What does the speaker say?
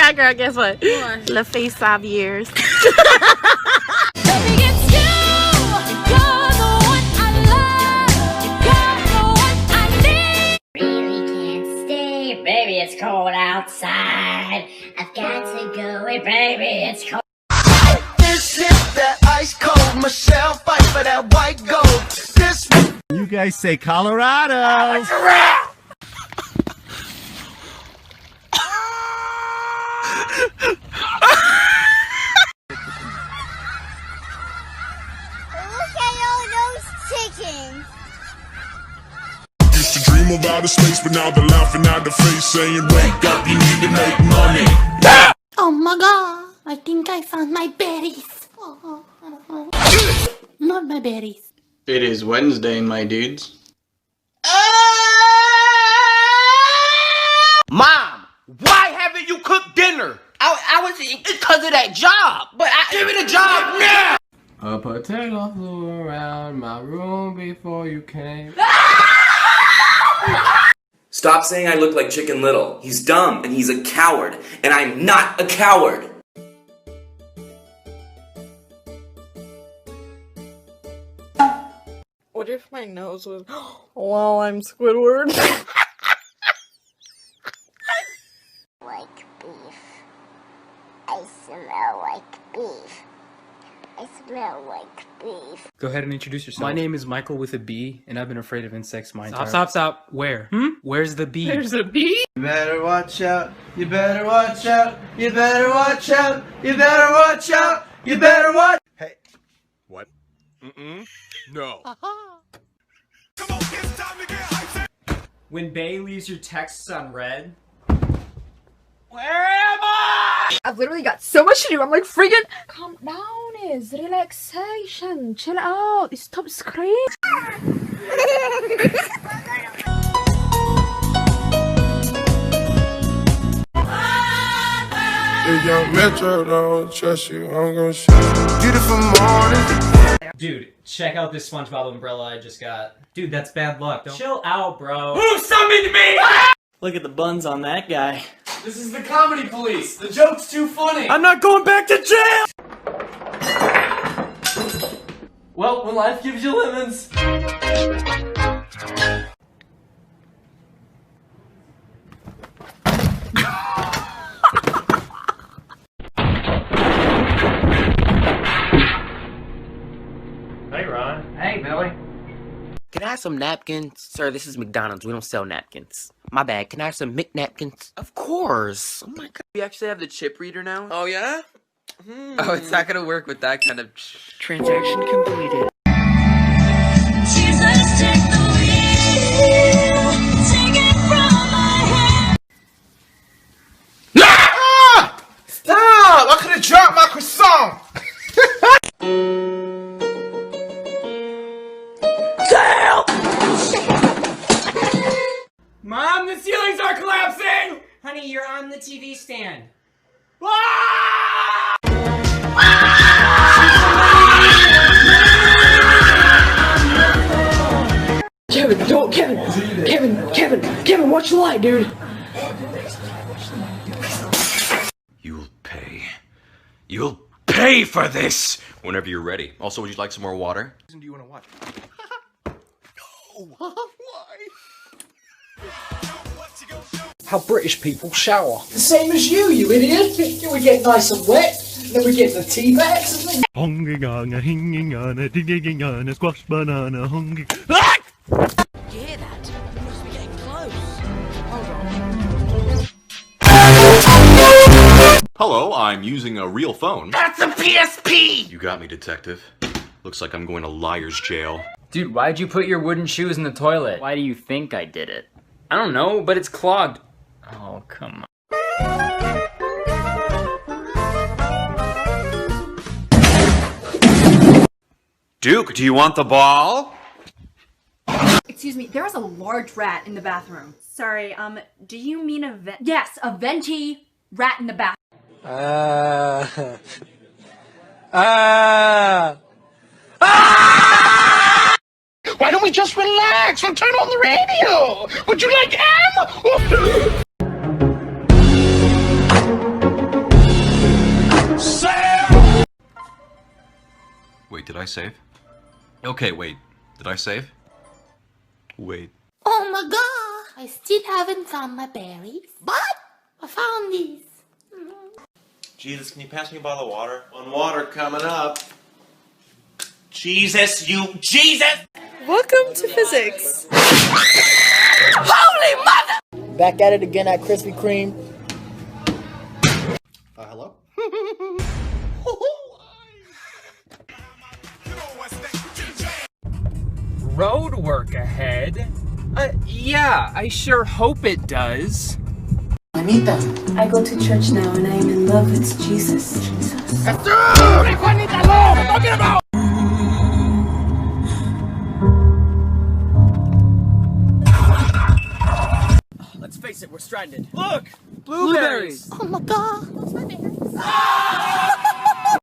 forgot, girl. Guess what? Le Face Saviers. Baby, it's cold outside. I've got to go away, baby, it's cold. This is that ice cold Michelle fight for that white gold. This You guys say Colorado. Look at all those chickens. Used to dream about a space, but now they're laughing at the face, saying, wake up, you need to make money. Oh my god, I think I found my berries. Not my berries. It is Wednesday, my dudes. Mom, why haven't you cooked dinner? I was because of that job. But give me the job now. A potato flew around my room before you came. Stop saying I look like Chicken Little. He's dumb and he's a coward, and I'm not a coward. What if my nose was, well, I'm Squidward? Like beef. I smell like beef. I smell like beef. Go ahead and introduce yourself. My name is Michael with a B, and I've been afraid of insects my entire life. Stop. Where? Where's the bee? There's a bee? You better watch out. You better watch out. You better watch out. You better watch out. You better watch. Hey. What? No. When Bay leaves your texts on red. I've literally got so much to do. I'm like freaking. Calm down, is relaxation. Chill out. Stop screaming. If young Metro don't trust you, I'm gonna shoot you. Beautiful morning. Dude, check out this SpongeBob umbrella I just got. Dude, that's bad luck. Chill out, bro. Who summoned me? Look at the buns on that guy. This is the comedy police. The joke's too funny. I'm not going back to jail! Well, when life gives you lemons. Hey, Ron. Hey, Billy. Can I have some napkins? Sir, this is McDonald's. We don't sell napkins. My bad. Can I have some McNapkins? Of course. Oh my god. We actually have the chip reader now? Oh, yeah? Oh, it's not gonna work with that kind of transaction completed. Jesus, take the wheel. Take it from my hand. Stop! I could have dropped my croissant. Mom, the ceilings are collapsing! Honey, you're on the TV stand. Kevin, watch the light, dude. You'll pay. You'll pay for this whenever you're ready. Also, would you like some more water? Do you want to watch? How British people shower. The same as you idiot. We get nice and wet, then we get the tea bags and then... Hunging on a hinging on a digging on a squash banana hunging. You hear that? We must be getting close. Hold on. Hello, I'm using a real phone. That's a PSP! You got me, detective. Looks like I'm going to liar's jail. Dude, why'd you put your wooden shoes in the toilet? Why do you think I did it? I don't know, but it's clogged. Oh, come on. Duke, do you want the ball? Excuse me, there is a large rat in the bathroom. Sorry, do you mean a vent? Yes, a venti rat in the bathroom. Why don't we just relax and turn on the radio? Would you like M? Did I save? Okay, wait. Did I save? Wait. Oh my god! I still haven't found my berries, but I found these. Jesus, can you pass me a bottle of water? One water coming up. Jesus, Jesus! Welcome to physics. Holy mother! Back at it again at Krispy Kreme. Hello? Road work ahead? Yeah, I sure hope it does. Anita. I go to church now and I am in love with Jesus. Let's face it, we're stranded. Look! Blueberries! Oh my god! What's my berries?